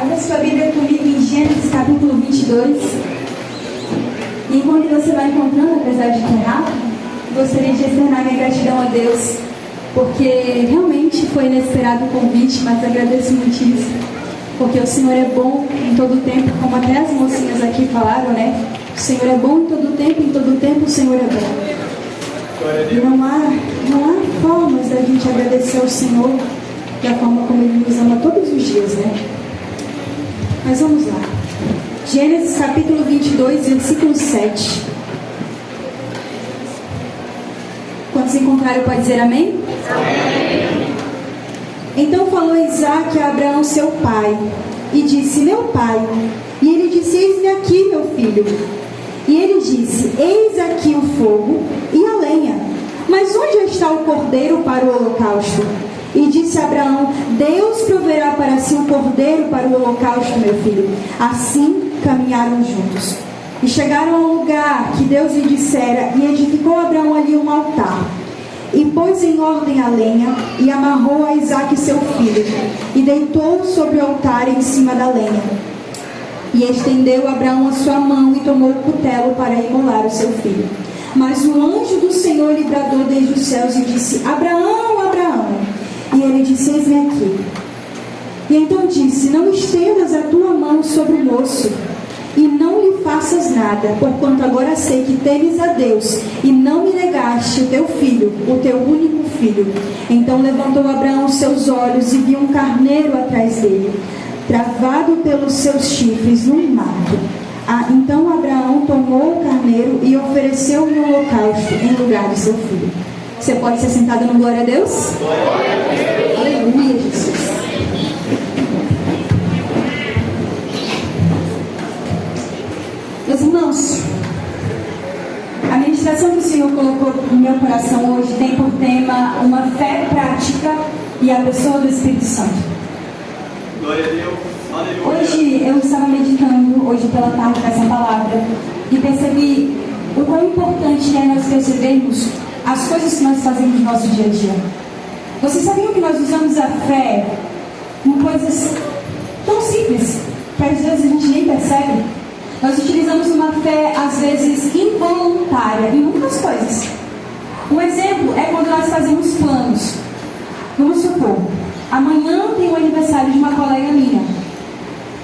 Abra sua Bíblia comigo em Gênesis capítulo 22. E enquanto você vai encontrando, apesar de que é rápido, gostaria de externar minha gratidão a Deus, porque realmente foi inesperado o convite, mas agradeço muitíssimo, porque o Senhor é bom em todo tempo, como até as mocinhas aqui falaram, né? O Senhor é bom em todo tempo o Senhor é bom. E não há formas da gente agradecer ao Senhor da forma como Ele nos ama todos os dias, né? Mas vamos lá. Gênesis capítulo 22, versículo 7. Quando se encontrarem, pode dizer amém? Amém. Então falou Isaque a Abraão, seu pai, e disse: meu pai. E ele disse: eis-me aqui, meu filho. E ele disse: eis aqui o fogo e a lenha, mas onde está o cordeiro para o holocausto? E disse Abraão: Deus proverá para si um cordeiro para o holocausto, meu filho. Assim caminharam juntos. E chegaram ao lugar que Deus lhe dissera, e edificou Abraão ali um altar. E pôs em ordem a lenha, e amarrou a Isaque seu filho, e deitou sobre o altar em cima da lenha. E estendeu Abraão a sua mão, e tomou o cutelo para imolar o seu filho. Mas o anjo do Senhor lhe bradou desde os céus e disse: Abraão, Abraão. E ele disse: eis-me aqui. E então disse: não estendas a tua mão sobre o moço, e não lhe faças nada, porquanto agora sei que temes a Deus, e não me negaste o teu filho, o teu único filho. Então levantou Abraão os seus olhos e viu um carneiro atrás dele, travado pelos seus chifres num mato. Então Abraão tomou o carneiro e ofereceu-o no holocausto em lugar de seu filho. Você pode ser sentado no glória a Deus? Glória a Deus. Aleluia, Jesus. Meus irmãos, a ministração que o Senhor colocou no meu coração hoje tem por tema uma fé prática e a pessoa do Espírito Santo. Glória a Deus. Aleluia. Hoje eu estava meditando, hoje pela tarde, nessa palavra, e percebi o quão importante é nós percebermos as coisas que nós fazemos no nosso dia a dia. Vocês sabiam que nós usamos a fé em coisas tão simples que às vezes a gente nem percebe? Nós utilizamos uma fé às vezes involuntária em muitas coisas. Um exemplo é quando nós fazemos planos. Vamos supor, amanhã tem o aniversário de uma colega minha.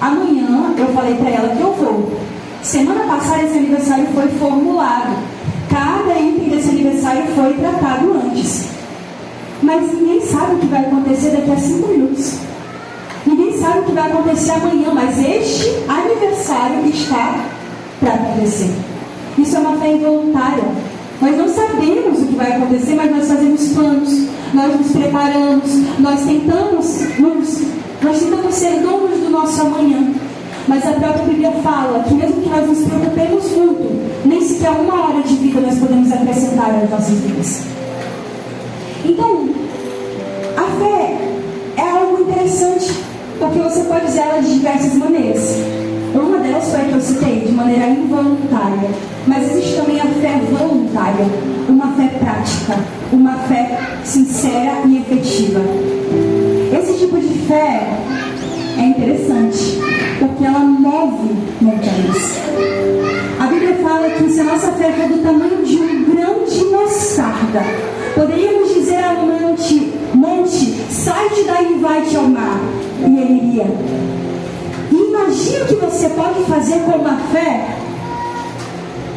Amanhã eu falei para ela que eu vou. Semana passada esse aniversário foi formulado. Cada item desse aniversário foi tratado antes. Mas ninguém sabe o que vai acontecer daqui a 5 minutos. Ninguém sabe o que vai acontecer amanhã, mas este aniversário está para acontecer. Isso é uma fé involuntária. Nós não sabemos o que vai acontecer, mas nós fazemos planos, nós nos preparamos, nós tentamos ser donos do nosso amanhã. Mas a própria Bíblia fala que mesmo que nós nos preocupemos muito, nem sequer 1 hora de vida nós podemos acrescentar às nossas vidas. Então, a fé é algo interessante, porque você pode usar ela de diversas maneiras. Uma delas foi a que eu citei, de maneira involuntária. Mas existe também a fé voluntária, uma fé prática, uma fé sincera e efetiva. Esse tipo de fé é interessante, porque ela move montanhas. A Bíblia fala que se a nossa fé for do tamanho de um grão de mostarda, poderíamos dizer ao monte, sai-te daí e vai-te ao mar, e ele iria. E imagina o que você pode fazer com uma fé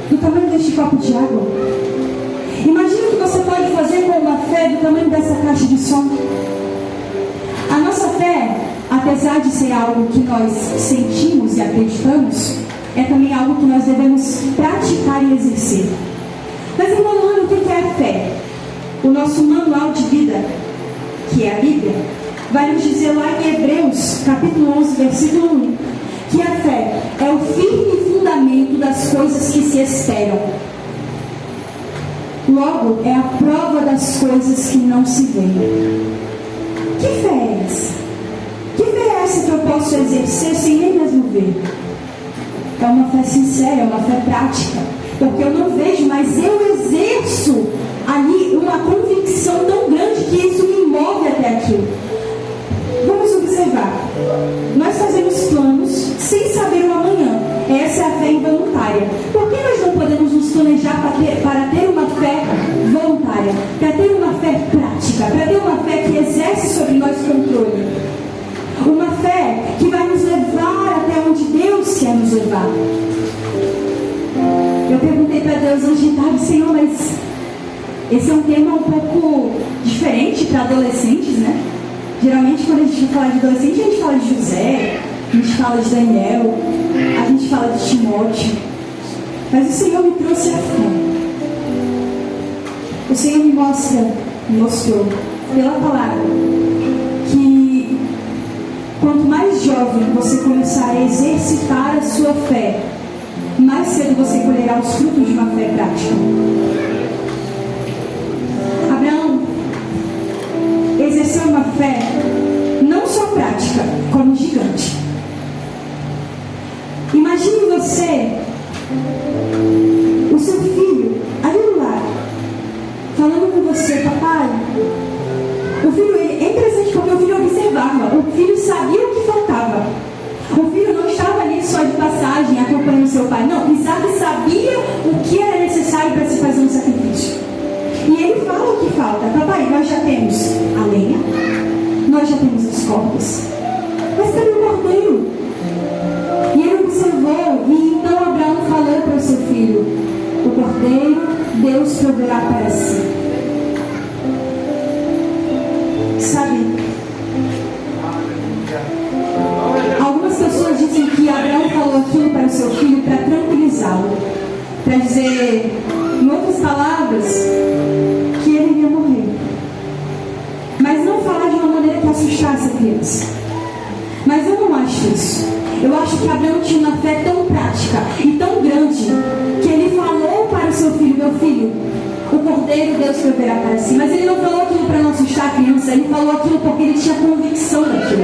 do tamanho deste copo de água. Imagina o que você pode fazer com uma fé do tamanho dessa caixa de som. A nossa fé, apesar de ser algo que nós sentimos e acreditamos, é também algo que nós devemos praticar e exercer. Mas, irmão, o que é a fé? O nosso manual de vida, que é a Bíblia, vai nos dizer lá em Hebreus, capítulo 11, versículo 1, que a fé é o firme fundamento das coisas que se esperam. Logo, é a prova das coisas que não se veem. Que fé é essa? Que fé é essa que eu posso exercer sem nem mesmo ver? É uma fé sincera, é uma fé prática. Porque eu não vejo, mas eu exerço ali uma convicção tão grande que isso me move até aquilo. Vamos observar. Nós fazemos planos. essa é a fé involuntária. Por que nós não podemos nos planejar para ter uma fé voluntária? Para ter uma fé prática, para ter uma fé que exerce sobre nós controle. Uma fé que vai nos levar até onde Deus quer nos levar. Eu perguntei para Deus hoje de tarde, Senhor, mas esse é um tema um pouco diferente para adolescentes, né? Geralmente quando a gente vai falar de adolescente, a gente fala de José, a gente fala de Daniel, a gente fala de Timóteo. Mas o Senhor me trouxe a fé. O Senhor me mostrou pela palavra que quanto mais jovem você começar a exercitar a sua fé, mais cedo você colherá os frutos de uma fé prática. Abraão exerceu uma fé não só prática, como gigante. Imagine você, o seu filho, ali do lado, falando com você, papai. O filho, é interessante porque o filho observava, o filho sabia o que faltava. O filho não estava ali só de passagem, acompanhando seu pai. Não, Isaac sabia o que era necessário para se fazer um sacrifício. E ele fala o que falta. Papai, nós já temos a lenha, nós já temos as cordas, mas cadê o cordeiro? E ele observou, e então Abraão falou para o seu filho: o cordeiro Deus proverá para si. Sabe, algumas pessoas dizem que Abraão falou aquilo para o seu filho para tranquilizá-lo, para dizer, em outras palavras, que ele iria morrer, mas não falar de uma maneira que assustasse a criança. Mas eu não acho isso. Eu acho que Abraão tinha uma fé tão prática e tão grande que ele falou para o seu filho: meu filho, o cordeiro Deus proverá para si. Mas ele não falou aquilo para não assustar a criança. Ele falou aquilo porque ele tinha convicção daquilo.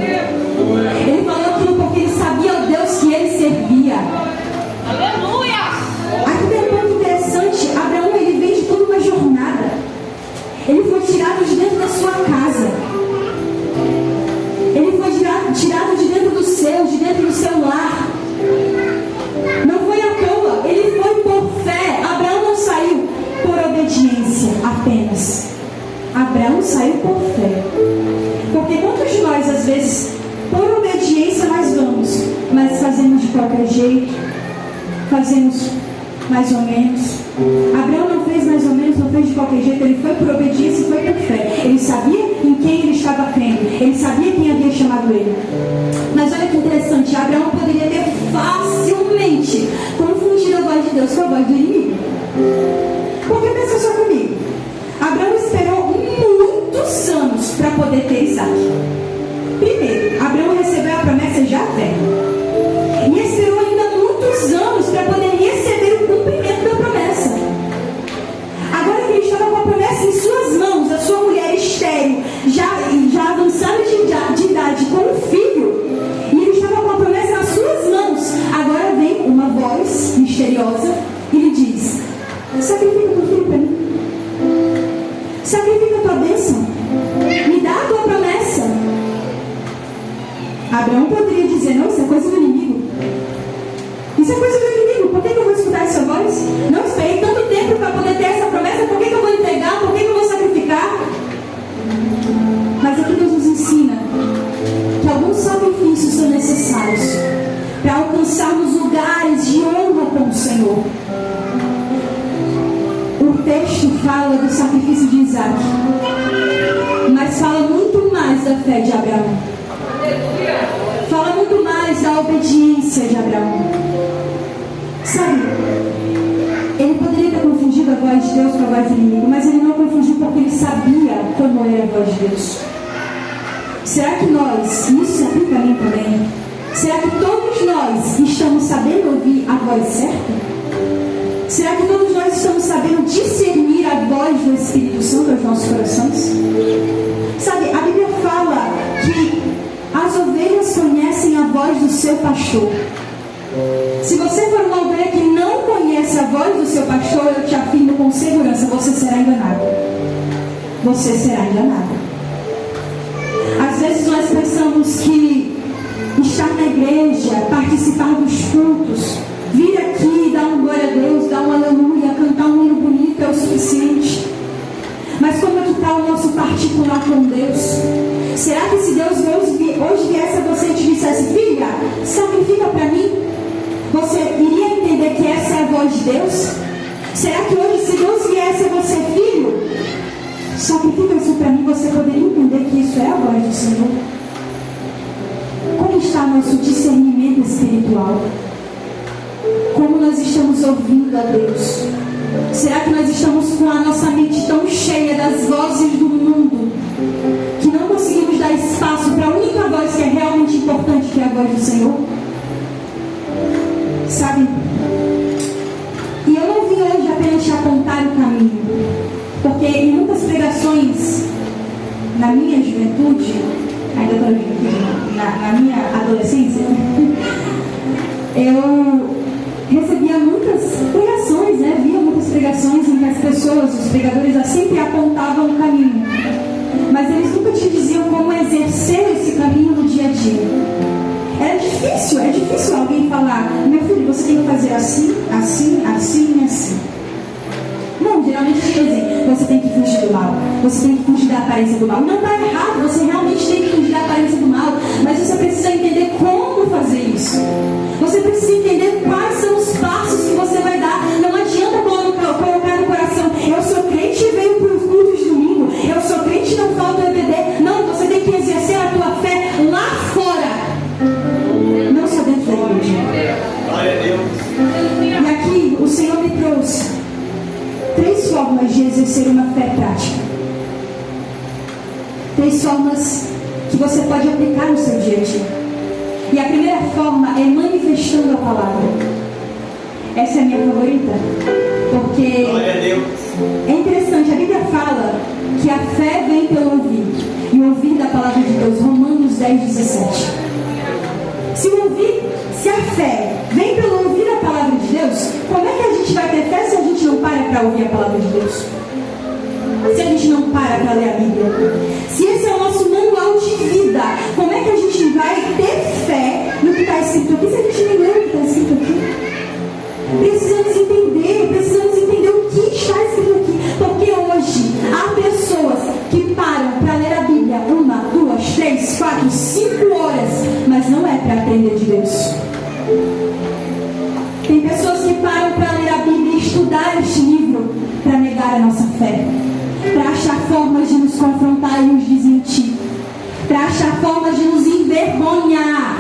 Ele falou aquilo porque ele sabia o Deus que ele servia. Aleluia! Aqui tem um ponto interessante. Abraão, ele vem de toda uma jornada. Ele foi tirado de dentro da sua casa. Ele foi tirado de dentro do seu, de dentro do seu lar. Não foi à toa. Ele foi por fé. Abraão não saiu por obediência apenas. Abraão saiu por fé. Porque quantos de nós, às vezes, por obediência nós vamos, mas fazemos de qualquer jeito, fazemos mais ou menos. Abraão não fez mais ou menos, não fez de qualquer jeito. Ele foi por obediência e foi por fé. Ele sabia em quem ele estava crendo. Ele sabia quem havia chamado ele. Mas olha que interessante, Abraão poderia ter facilmente confundido a voz de Deus com a voz do inimigo. Porque pensa só comigo, Abraão esperou muitos anos para poder ter Isaac. Primeiro, Abraão recebeu a promessa já velho, e esperou ainda muitos anos para poder receber o cumprimento da promessa. Agora que ele estava com a promessa em suas mãos, a sua mulher estéril, já avançada de idade, com um filho, e ele estava com a promessa nas suas mãos. Agora vem uma voz misteriosa e lhe diz: sacrifica teu filho para mim. Sacrifica a tua bênção. Me dá a tua promessa. Abraão poderia dizer: não, isso é coisa do inimigo. Isso é coisa do inimigo. Por que eu vou escutar essa voz? Não esperei tanto tempo para poder ter essa promessa. Por que eu vou entregar? Por que eu vou sacrificar? Mas aqui Deus nos ensina que alguns sacrifícios são necessários para alcançarmos lugares de honra com o Senhor. O texto fala do sacrifício de Isaac, mas fala muito mais da fé de Abraão. Fala muito mais da obediência de Abraão. Sabe, ele poderia ter confundido a voz de Deus com a voz do inimigo, mas ele não confundiu porque ele sabia como era a voz de Deus. Será que nós, isso se aplica a mim também, será que todos nós estamos sabendo ouvir a voz certa? Será que todos nós estamos sabendo discernir a voz do Espírito Santo aos nossos corações? Sabe, a Bíblia fala que as ovelhas conhecem a voz do seu pastor. Se você for uma ovelha que não conhece a voz do seu pastor, eu te afirmo com segurança, você será enganado. Você será enganado. Às vezes nós pensamos que estar na igreja, participar dos cultos, vir sacrifica para mim, você iria entender que essa é a voz de Deus? Será que hoje, se Deus viesse a você, filho, sacrifica isso para mim, você poderia entender que isso é a voz do Senhor? Como está nosso discernimento espiritual? Como nós estamos ouvindo a Deus? Será que nós estamos com a nossa mente tão cheia das vozes do mundo que não conseguimos dar espaço para a única voz que é realmente importante, que é a voz do Senhor? Sabe? E eu não vim hoje apenas te apontar o caminho, porque em muitas pregações, na minha juventude, ainda estou aqui, na minha adolescência, eu recebia muitas pregações, né? Via muitas pregações em que as pessoas, os pregadores, sempre apontavam o caminho, mas eles nunca te diziam como exercer esse caminho no dia a dia. É difícil alguém falar: meu filho, você tem que fazer assim, assim, assim e assim. Não, geralmente dizem: você tem que fugir do mal, você tem que fugir da aparência do mal. Não está errado, você realmente tem que fugir da aparência do mal, mas você precisa entender como fazer isso. Você precisa entender quais são os passos que você vai dar. Não adianta colocar no coração: eu sou crente e venho para os cultos de domingo, eu sou crente e não falta o EBD. Não, você tem que exercer a tua fé lá fora, não só dentro da igreja. Glória a Deus. E aqui o Senhor me trouxe 3 formas de exercer uma fé prática. 3 formas que você pode aplicar no seu dia a dia. E a primeira forma é manifestando a palavra. Essa é a minha favorita, porque Glória a Deus. é interessante, a Bíblia fala que a fé vem pelo ouvir, e o ouvir da palavra de Deus. Romanos 10:17. Se a fé vem pelo ouvir a palavra de Deus, como é que a gente vai ter fé se a gente não para ouvir a palavra de Deus? Se a gente não para ler a Bíblia? Se esse é o nosso manual de vida, como é que a gente vai ter fé no que está escrito aqui se a gente nem lê o que está escrito aqui? Precisamos entender o que está escrito aqui, porque hoje há pessoas que param para ler a Bíblia 1, 2, 3, 4, 5 horas, mas não é para aprender de Deus. Tem pessoas que param para ler a Bíblia e estudar este livro para negar a nossa fé, para achar formas de nos confrontar e nos desmentir, para achar formas de nos envergonhar,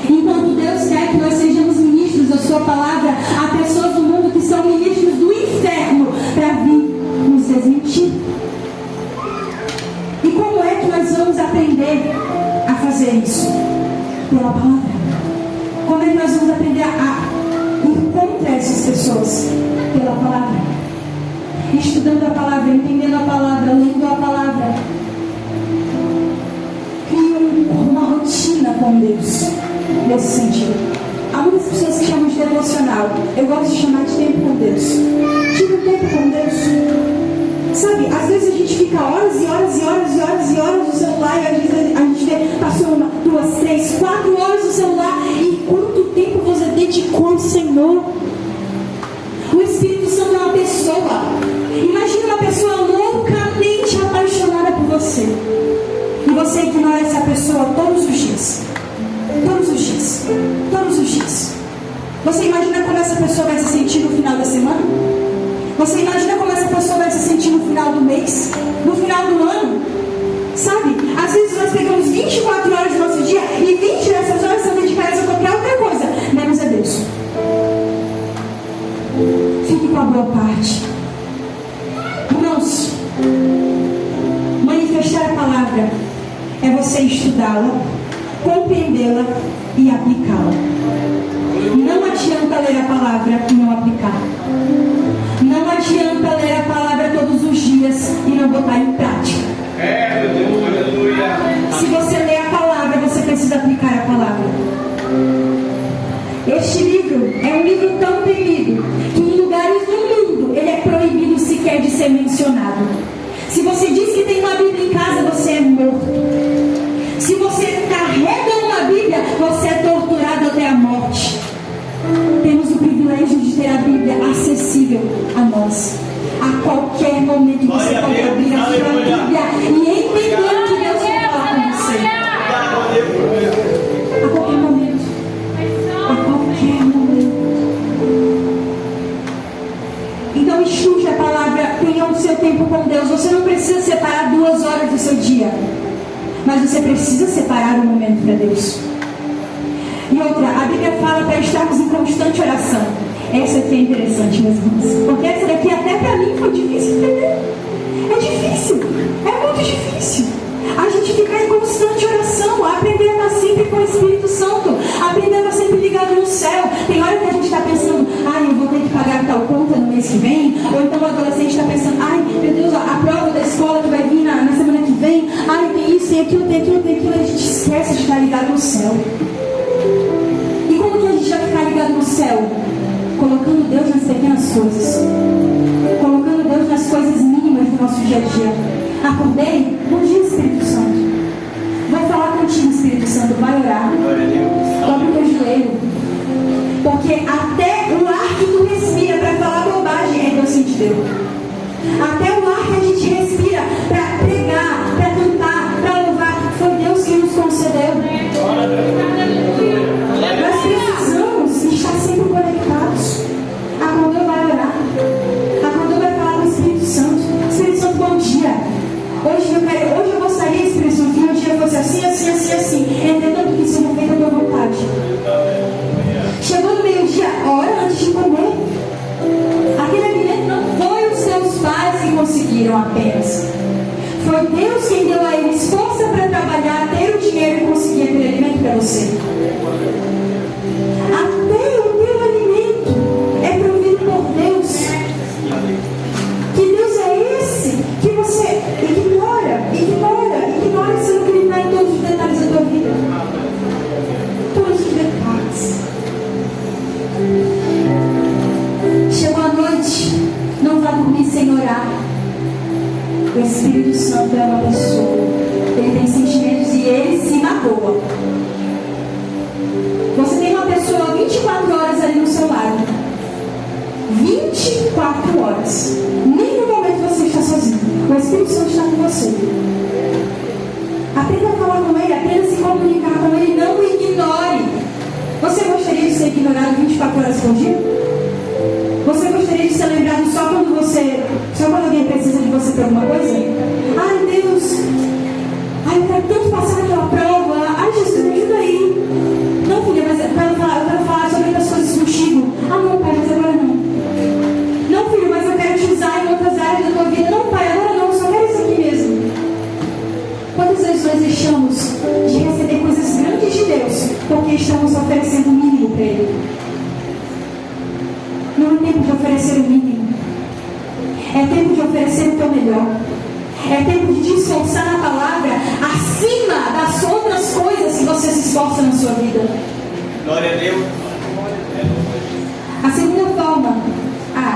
enquanto Deus quer que nós sejamos ministros da sua palavra a pessoas do mundo que são ministros do inferno, para vir nos desmentir. E como é que nós vamos aprender a fazer isso? Pela palavra. Como é que nós vamos aprender a ir contra essas pessoas? Pela palavra. Estudando a palavra, entendendo a palavra, lendo a palavra. Crie uma rotina com Deus nesse sentido. Há muitas pessoas que chamam de devocional. Eu gosto de chamar de tempo com Deus. Tira um tempo com Deus. Sabe, às vezes a gente fica horas e horas e horas e horas e horas no celular, e às vezes a gente vê, passou 1, 2, 3, 4 horas no celular, e quanto tempo você dedicou ao Senhor? O Espírito Santo é uma pessoa. Imagina uma pessoa loucamente apaixonada por você, e você ignora essa pessoa todos os dias. Todos os dias. Todos os dias. Você imagina como essa pessoa vai se sentir no final da semana? Você imagina como essa pessoa vai se sentir no final do mês? No final do ano? Sabe? Às vezes nós pegamos 24 horas do nosso dia e 20 dessas horas são dedicadas a qualquer outra coisa, menos a Deus. Fique com a boa parte. Irmãos, manifestar a palavra é você estudá-la, compreendê-la e aplicá-la. Não adianta ler a palavra e não aplicar. Não adianta ler a palavra todos os dias e não botar em prática. Se você lê a palavra, você precisa aplicar a palavra. Este livro é um livro tão temido que em lugares do mundo ele é proibido sequer de ser mencionado. Se você diz que tem uma Bíblia em casa, você é morto. Se você carrega uma Bíblia, você é torturado até a morte. Temos o privilégio de ter a Bíblia acessível a nós. A qualquer momento você pode abrir a sua Bíblia e entender o que Deus vai falar com você. A qualquer momento. tempo com Deus. Você não precisa separar 2 horas do seu dia, mas você precisa separar um momento para Deus. E outra, a Bíblia fala para estarmos em constante oração. Essa aqui é interessante, meus irmãos, porque essa daqui até para mim foi difícil entender. É difícil, é muito difícil a gente ficar em constante oração, aprender a estar sempre com o Espírito Santo, aprender a estar sempre ligado no céu. Tem hora que a gente está pensando, ai, eu vou ter que pagar tal conta no mês que vem, ou então o adolescente está pensando, ai, meu Deus, a prova da escola que vai vir na semana que vem, ai, tem isso, tem aquilo, tem aquilo, tem aquilo, a gente esquece de estar ligado no céu. E como que a gente vai ficar ligado no céu? Colocando Deus nas pequenas coisas, colocando Deus nas coisas mínimas do nosso dia a dia. Acordei, bom dia, Espírito Santo. Vai falar contigo, Espírito Santo, vai orar. Dobre o teu joelho. Porque até o ar que tu respira para falar bobagem é Deus que te deu. Até o ar que a gente respira para pregar, para cantar, para louvar, foi Deus que nos concedeu. Nós precisamos estar sempre conectados. Acordou, vai orar. Acordou, vai falar com o Espírito Santo. Espírito Santo, bom dia. Hoje eu gostaria, Espírito Santo, que meu dia fosse assim, assim, assim, assim, entendendo que isso não feito a tua vontade. Chegou no meio-dia, ora antes de comer. Aquele alimento não foi os seus pais que conseguiram apenas. Foi Deus quem deu a eles força para trabalhar, ter o dinheiro e conseguir aquele alimento para você. Até o teu alimento é provido por Deus. Que Deus é esse que você ignora, sendo que Ele está em todos os detalhes da tua vida. Todos os detalhes. Chegou a noite, não vá dormir sem orar. O Espírito Santo é uma pessoa, ele tem sentimentos e ele se magoa. Você tem uma pessoa 24 horas ali no seu lado. 24 horas. Nenhum momento você está sozinho. O Espírito Santo está com você. Aprenda a falar com Ele, aprenda a se comunicar com Ele. Não o ignore. Você gostaria de ser ignorado 24 horas por dia? Você gostaria de ser lembrado só quando alguém precisa de você para alguma coisa? Ai, Deus, ai, eu quero tanto passar naquela prova. Ai, Jesus, me ajuda aí. Não, filha, mas eu quero falar sobre outras coisas contigo. Ah, não, pai, mas agora não. Não, filho, mas eu quero te usar em outras áreas da tua vida. Não, pai, agora não, eu só quero isso aqui mesmo. Quantas vezes nós deixamos de receber coisas grandes de Deus porque estamos oferecendo o mínimo para Ele? Não é tempo de oferecer o mínimo. É tempo de oferecer o teu melhor. É tempo de te esforçar na palavra acima das outras coisas que você se esforça na sua vida. Glória a Deus. A segunda forma,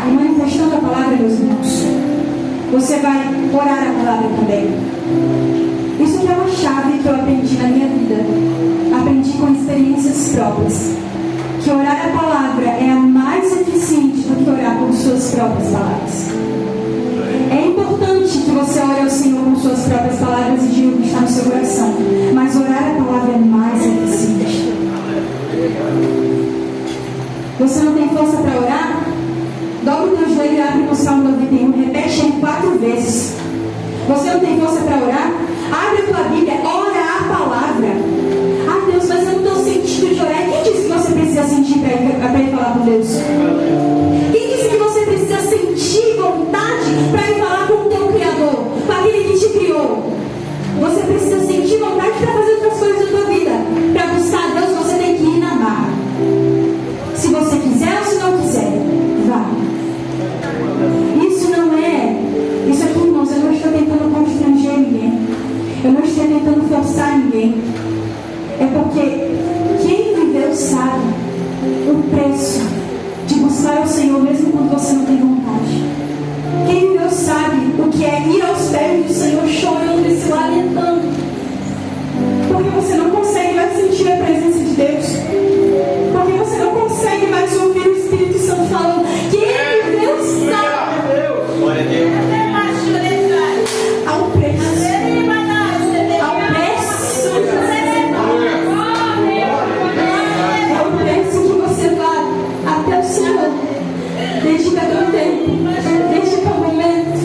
manifestando a palavra, meus irmãos, você vai orar a palavra também. Isso que é uma chave que eu aprendi na minha vida. Aprendi com experiências próprias. Que orar a palavra é a mais eficiente do que orar com suas próprias palavras. É importante que você ore ao Senhor com suas próprias palavras e diga o que está no seu coração. Mas orar a palavra é mais eficiente. Você não tem força para orar? Dobra o teu joelho e abre no Salmo 91. Repete ele 4 vezes. Você não tem força para orar? Abre a tua Bíblia, ora a palavra. Ah, Deus, mas eu não estou sentindo de orar. Quem disse que você precisa sentir para ir falar com Deus? Quem disse que você precisa sentir vontade para ir falar com o teu Criador, com aquele que te criou? Você precisa sentir vontade para fazer outras coisas da tua vida. Para buscar Deus, você tem que ir na barra. Se você quiser ou se não quiser, vá. Isso aqui, irmãos, eu não estou tentando constranger ninguém. Eu não estou tentando forçar ninguém. É porque quem viveu sabe o preço de buscar o Senhor mesmo quando você não tem vontade. Quem viveu sabe o que é ir aos pés do Senhor chorando e se lamentando. Porque você não consegue mais sentir a presença de Deus. Porque você não consegue mais ouvir o Espírito Santo falando. Quem viveu sabe. Glória a Deus. Ao preço. É o preço que você vai até o Senhor. Dedica teu tempo. Dedica o momento.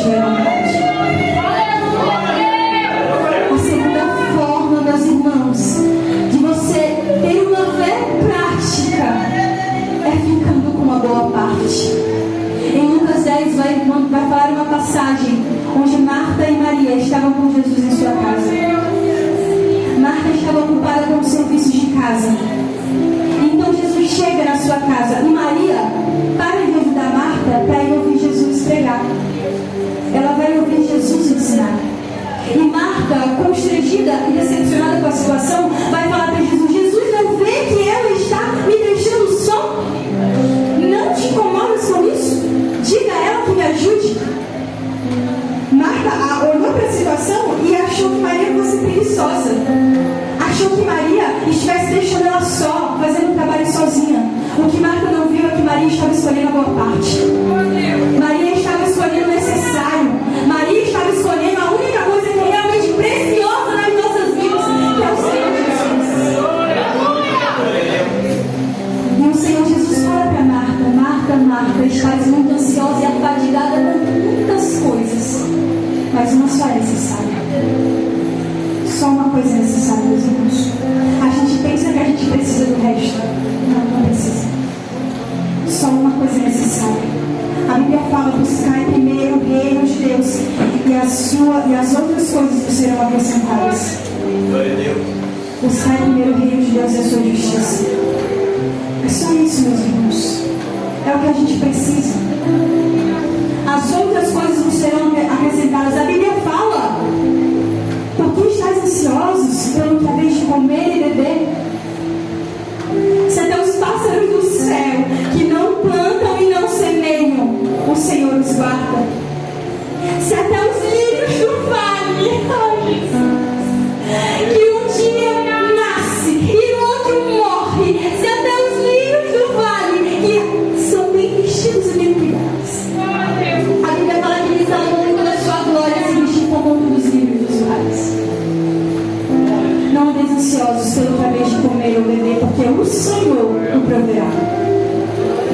tiveram vontade. A segunda forma, meus irmãos, de você ter uma fé prática é ficando com uma boa parte. Em Lucas 10 vai falar uma passagem onde Marta e Maria estavam com Jesus em sua casa. Marta estava ocupada com o serviço de casa. Então Jesus chega na sua casa e Maria para de ajudar Marta para ir ouvir Jesus pregar. Ela vai ouvir Jesus ensinar. E Marta, constrangida e decepcionada com a situação, vai falar para Jesus: Jesus, não vê que ela está me deixando só? Não te incomodas com isso? Diga a ela que me ajude. Marta olhou para a situação e achou que Maria fosse preguiçosa. Achou que Maria estivesse deixando ela só, fazendo o trabalho sozinha. O que Marta não viu é que Maria estava escolhendo a boa parte. Maria estava escolhendo o necessário. Maria estava escolhendo a única coisa que é realmente preciosa nas nossas vidas, que é o Senhor Jesus. E o Senhor Jesus fala para Marta: Marta, Marta, estás muito ansiosa e afadigada com muitas coisas, mas uma só é necessária. Só uma coisa é necessária, meus irmãos. A gente pensa que a gente precisa do resto. Não, não precisa. Só uma coisa é necessária. A Bíblia fala: buscai primeiro o reino de Deus e as outras coisas vos serão acrescentadas. Glória a Deus. Buscai primeiro o reino de Deus e a sua justiça. É só isso, meus irmãos. É o que a gente precisa. As outras coisas vos serão acrescentadas. A Bíblia fala: por que estáis ansiosos pelo que haveis de comer e beber? Se até os pássaros do céu, que não plantam e não semeiam, o Senhor os guarda. Se até os lírios do vale, que um dia nasce e no outro morre, se até os lírios do vale, que são bem vestidos e bem cuidados, a Bíblia fala que eles amam toda a sua glória, se vestir como um dos lírios dos vales. Não andeis ansiosos pelo que haveis de comer ou beber, porque o Senhor o proverá.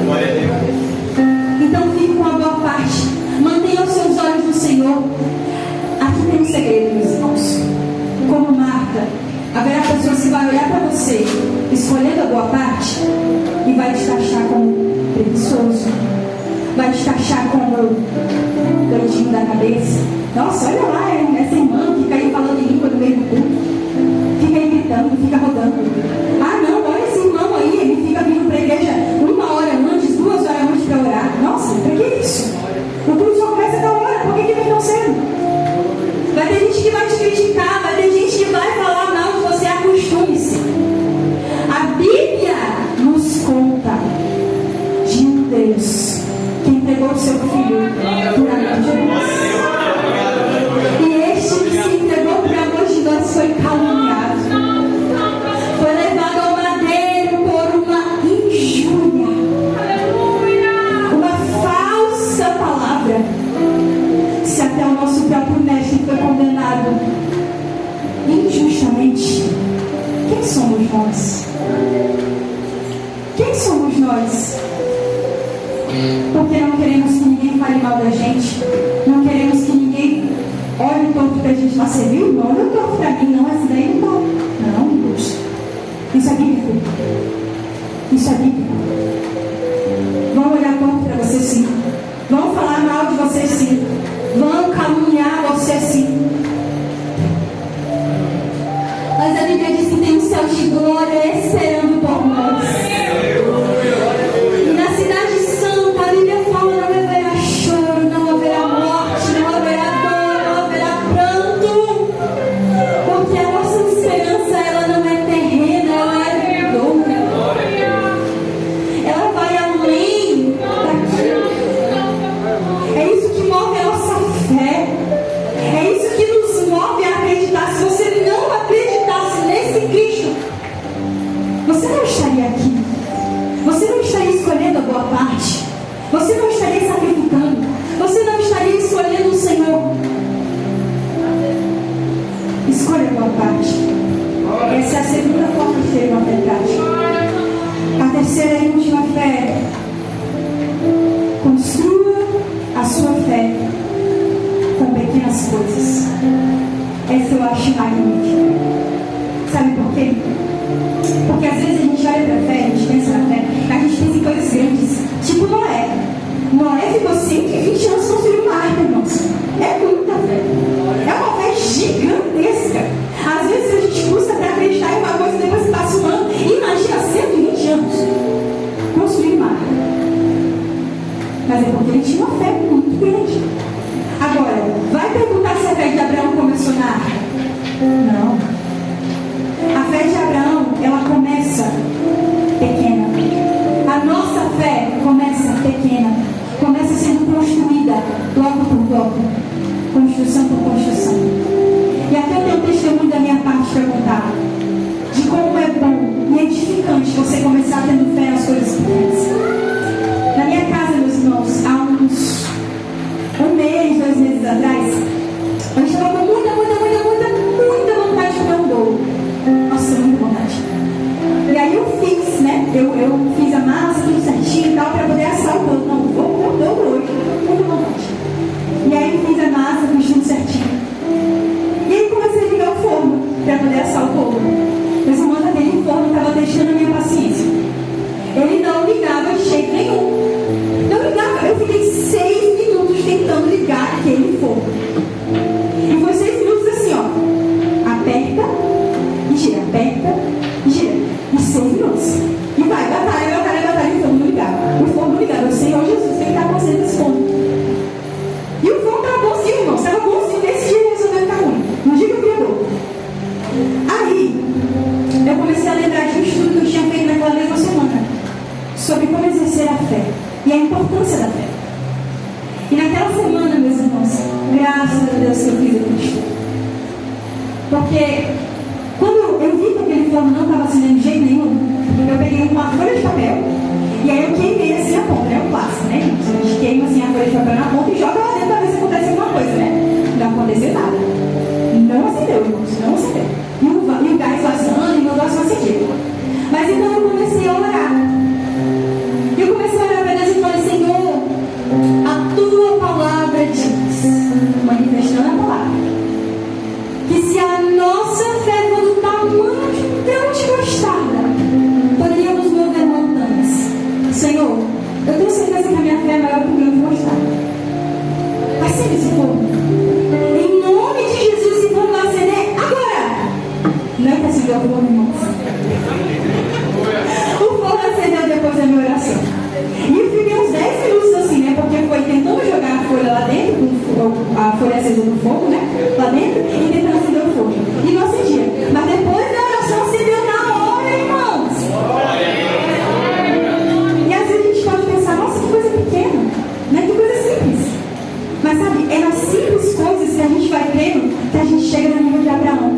Glória a Deus. Então fique com a boa parte. Mantenha os seus olhos no Senhor. Aqui tem um segredo, meus irmãos. Como Marta, haverá pessoas que vai olhar para você, escolhendo a boa parte, e vai te taxar como preguiçoso, vai te taxar como doidinho da cabeça. Nossa, olha lá, essa irmã fica aí falando em língua no meio do culto, fica aí gritando, fica rodando. Ah não, olha esse irmão aí, ele fica vindo para a igreja 1 hora antes, 2 horas antes para orar. Nossa, para que isso? O culto só começa da hora, por que vem tão cedo? Vai ter gente que vai te criticar, vai ter gente que vai falar mal de você, acostume-se. A Bíblia nos conta de um Deus que entregou o seu filho por amor de nós. E este que se entregou por amor de nós foi caluniado, foi levado ao madeiro por uma injúria, uma falsa palavra. Se até o nosso próprio mestre foi condenado injustamente, quem somos nós? Quem somos nós? Porque não queremos que ninguém fale mal da gente, não queremos que ninguém olhe torto pra gente. Mas você viu? Não olha torto pra mim, não, essa daí não pode. Não, Deus. Isso é bíblico. Isso é bíblico. Vão olhar torto pra você, sim. Vão falar mal de você, sim. Vão caluniar você, sim. Mas a Bíblia diz que tem um céu de glória esperando por nós. E na cidade santa, a Bíblia fala: não haverá choro, não haverá morte, não haverá dor, não haverá pranto. Porque a nossa esperança, ela não é terrena, ela é vindoura. Essa eu acho magnífica. Sabe por quê? Porque às vezes a gente olha para a fé, a gente pensa na fé, a gente pensa em coisas grandes, tipo Noé. Noé ficou 120 anos construindo uma arca, irmãos. É muita fé. É uma fé gigantesca. Às vezes a gente custa para acreditar em uma coisa e depois passa um ano. Imagina 120 anos construindo uma arca. Mas é porque ele tinha uma fé muito grande. Agora, vai perguntar se a fé de Abraão começou na arca? Não. A fé de Abraão, ela começa pequena. A nossa fé começa pequena. Começa sendo construída bloco por bloco. Construção por construção. E aqui eu tenho um testemunho da minha parte para contar. De como é bom e edificante você começar tendo fé nas coisas pequenas. Na minha casa, meus irmãos, há uns 1 mês, 2 meses atrás, eu estava com muita vontade de comer um bolo. Nossa, muita vontade. E aí eu fiz, né? Eu fiz a massa, tudo certinho e tal, para poder assar o bolo. Não, vou comer o bolo hoje. Muita vontade. E aí eu fiz a massa, fiz tudo certinho. E aí comecei a ligar o forno para poder assar o bolo. Meus irmãos, aquele forno estava testando a minha paciência. Ele não ligava de jeito nenhum. Não ligava. Eu fiquei 6 minutos tentando ligar aquele forno. E foi 6 minutos assim, ó. Aperta e gira, aperta e gira. E 6 minutos. E vai, batalha, e o forno não ligava. O forno não ligava. Eu sei, ó Jesus, o que está acontecendo nesse forno? E o forno estava bonzinho, irmão. Estava bonzinho. Nesse dia ele resolveu ficar ruim. No dia que eu queria bolo. Aí, eu comecei a lembrar de um estudo que eu tinha feito naquela mesma semana. Sobre como exercer a fé. E a importância da fé. E naquela semana, meus irmãos, graças a Deus que eu fiz aquele estudo. Porque quando eu vi que aquele forno não estava acendendo de jeito nenhum, eu peguei uma folha de papel e aí eu queimei assim a ponta, é um clássico, né? A gente queima assim a folha de papel na ponta e joga lá dentro para ver se acontece alguma coisa, né? Não aconteceu nada. Não acendeu, irmãos, não acendeu. E o gás vazando e o negócio não acendeu. Mas então eu comecei a orar. Eu comecei a orar para Deus e falei, Senhor, a tua palavra diz, manifestando a palavra, que se a nossa fé for do tamanho de tão desgostada, poderíamos mover montanhas. Senhor, eu tenho certeza que a minha fé é maior que o meu desgostado. Acende esse fogo. Em nome de Jesus, se for vai acender agora. Não é que acendeu o fogo, irmãos. O fogo acendeu depois da minha oração. E eu fiquei uns 10 minutos assim, né? Porque foi tentando jogar a folha lá dentro, a folha acesa no fogo, né? Lá dentro, e tentando acender o fogo. E não acendia. Mas depois da oração acendeu na hora, irmãos. E às vezes a gente pode pensar, nossa, que coisa pequena, né? Que coisa simples. Mas sabe, é nas simples coisas que a gente vai crendo que a gente chega no nível de Abraão.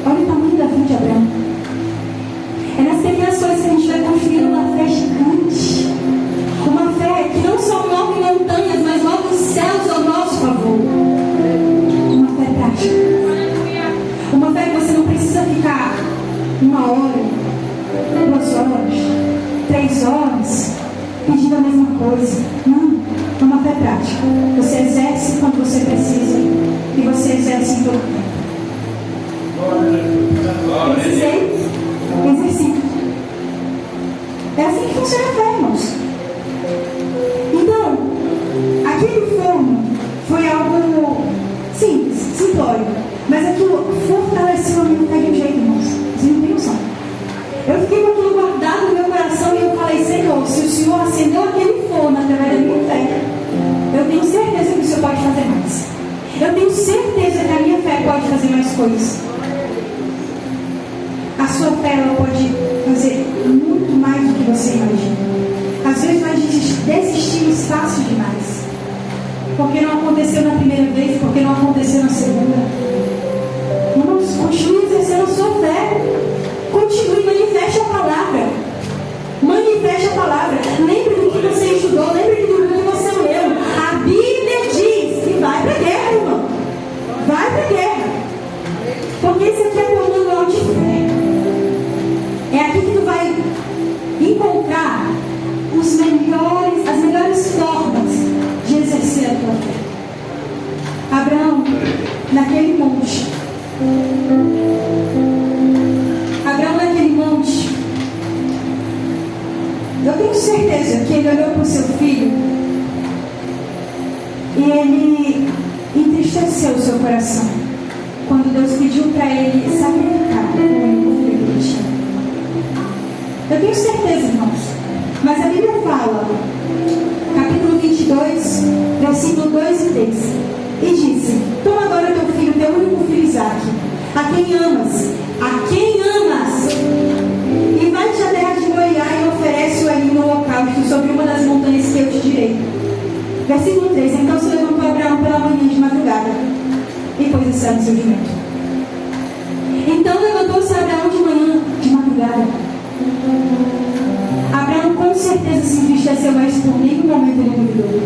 Olha o tamanho da fé de Abraão. É nas pequenas coisas que a gente vai construindo uma fé gigante. Uma fé que não só move montanhas, mas move os céus ao nosso favor. Uma fé prática. Uma fé que você não precisa ficar 1 hora, 2 horas, 3 horas pedindo a mesma coisa. Não. É uma fé prática. Você exerce quando você precisa e você exerce em todo tempo. Precisei, exercício. É assim que funciona a fé, irmãos. Então, aquele forno foi algo simples, simplório, mas aquilo fortaleceu a minha fé de um jeito, irmãos. Vocês não têm noção. Eu fiquei com aquilo guardado no meu coração e eu falei, Senhor, se o Senhor acendeu aquele forno através da minha fé, eu tenho certeza que o Senhor pode fazer mais. Eu tenho certeza que a minha fé pode fazer mais coisas. A sua fé ela pode fazer muito mais do que você imagina. Às vezes nós desistimos fácil demais. Porque não aconteceu na primeira vez, porque não aconteceu na segunda. Vamos, continue exercendo a sua fé. Continue, manifeste a palavra. Manifeste a palavra. Lembre do que você estudou, lembre do que você leu. A Bíblia diz que vai para a guerra, irmão. Vai para a guerra. Porque isso aqui é o manual de fé. É aqui que tu vai encontrar as melhores formas de exercer a tua fé. naquele monte. Abraão naquele monte. Eu tenho certeza que ele olhou para o seu filho e ele entristeceu o seu coração quando Deus pediu para ele sacrificar o único filho que ele tinha. Eu tenho certeza, irmãos. Mas a Bíblia fala, capítulo 22, versículo 2 e 3, e disse: toma agora teu filho, teu único filho Isaque, a quem amas, e vai-te à terra de Moriá e oferece-o ali no holocausto sobre uma das montanhas que eu te direi. Versículo 3: então se levantou Abraão pela manhã de madrugada e pôs em cena o seu jumento. Então levantou-se Abraão de manhã de madrugada. Abraão com certeza se entristeceu, mas por nenhum momento ele duvidou.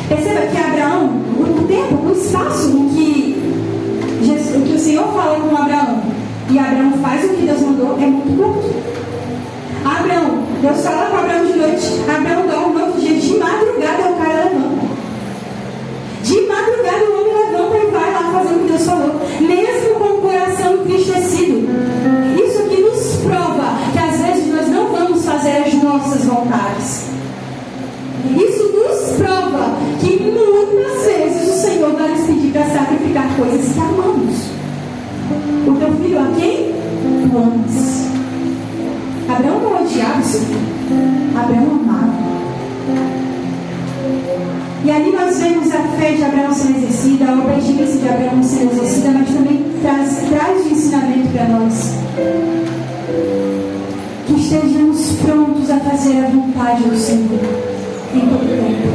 Perceba que Abraão, o tempo, o espaço em que o Senhor fala com Abraão e Abraão faz o que Deus mandou é muito curto. Abraão, Deus fala com Abraão de noite, Abraão dorme no outro dia, de madrugada o cara levanta. De madrugada o homem levanta e vai lá fazer o que Deus falou, mesmo com o coração entristecido. Isso aqui nos prova que às vezes nós não vamos fazer as nossas vontades. Isso nos prova que muitas vezes o Senhor vai nos pedir para sacrificar coisas que amamos. O teu filho a quem tu amas. Abraão não odiava seu filho, Abraão amava. E ali nós vemos a fé de Abraão sendo exercida, a obediência de Abraão sendo exercida, mas também traz de ensinamento para nós. Que estejamos prontos a fazer a vontade do Senhor em todo tempo.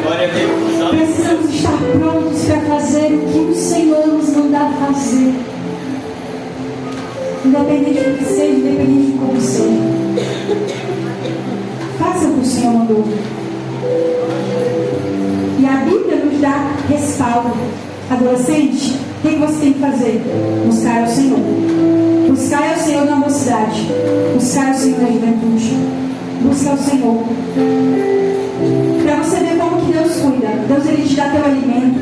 Glória a Deus. Precisamos estar prontos para fazer o que o Senhor nos mandar fazer. Independente do que seja, independente de como seja. Faça o que o Senhor mandou. E a Bíblia nos dá respaldo. Adolescente, o que você tem que fazer? Buscar ao Senhor. Buscar ao Senhor na mocidade. Buscar ao Senhor na juventude. Busca ao Senhor. Para você ver como que Deus cuida. Deus ele te dá teu alimento.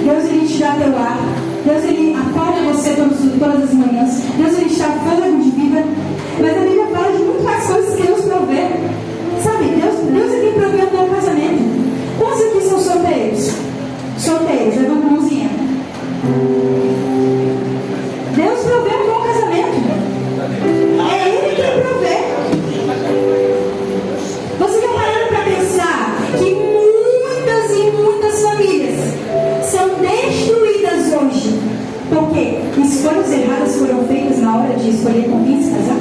Deus ele te dá teu ar. Deus ele acorda você todas as manhãs. Deus ele te dá fôlego de vida. Mas a Bíblia fala de muito mais coisas que Deus provê. Sabe, Deus é quem provê o teu casamento. Quantos aqui são solteiros? Solteiros, levanta a mãozinha. Deus provê um bom casamento. É Ele quem provê. Você já parou para pensar que muitas e muitas famílias são destruídas hoje porque escolhas erradas foram feitas na hora de escolher com quem se casar?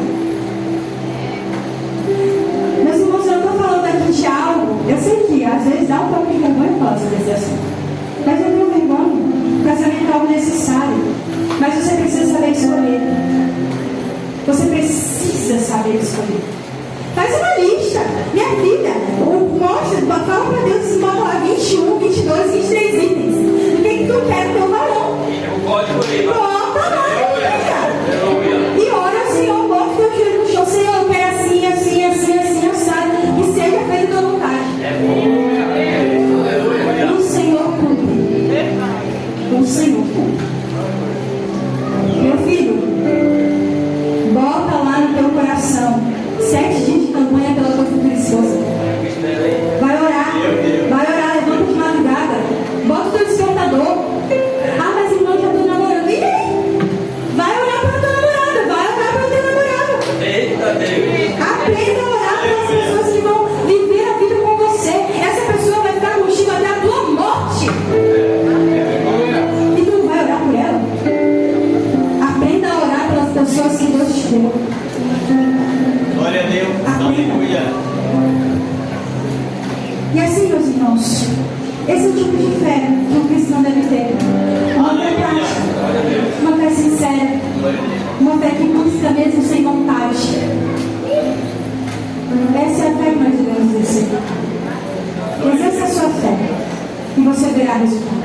Meus irmãos, eu não estou falando aqui de algo. Eu sei que às vezes dá um pouco de vergonha falar sobre esse assunto, mas eu tenho vergonha. O casamento é algo necessário, mas você precisa saber escolher. Você precisa saber escolher. Faz uma lista, minha filha. Mostra, fala para Deus e bota lá 21, 22, 23 itens. O que tu quer do teu varão? Bota lá, minha filha. E ora ao Senhor, bota o teu filho no chão. Senhor, eu quero assim, assim, assim, assim, assado. E seja feita a tua vontade. E o Senhor cumpre. O Senhor cumpre. Meu filho, bota lá no teu coração 7 dias de campanha pela tua futura esposa. Vai orar, levanta de madrugada, bota o teu despertador. Ah, mas irmão, já estou namorando. E aí? Vai orar pela tua namorada, vai orar pelo teu namorado. Eita Deus. Aprenda a orar pelas pessoas que vão viver a vida com você. Essa pessoa vai ficar contigo até a tua morte. E tu não vai orar por ela? Aprenda a orar pelas pessoas que Deus te deu. Glória a Deus. Aleluia. E assim, meus irmãos, esse é o tipo de fé que um cristão deve ter. Uma fé prática, uma fé sincera, uma fé que busca mesmo sem vontade. Essa é a fé que nós devemos exercer. Exerça a sua fé e você verá resultado.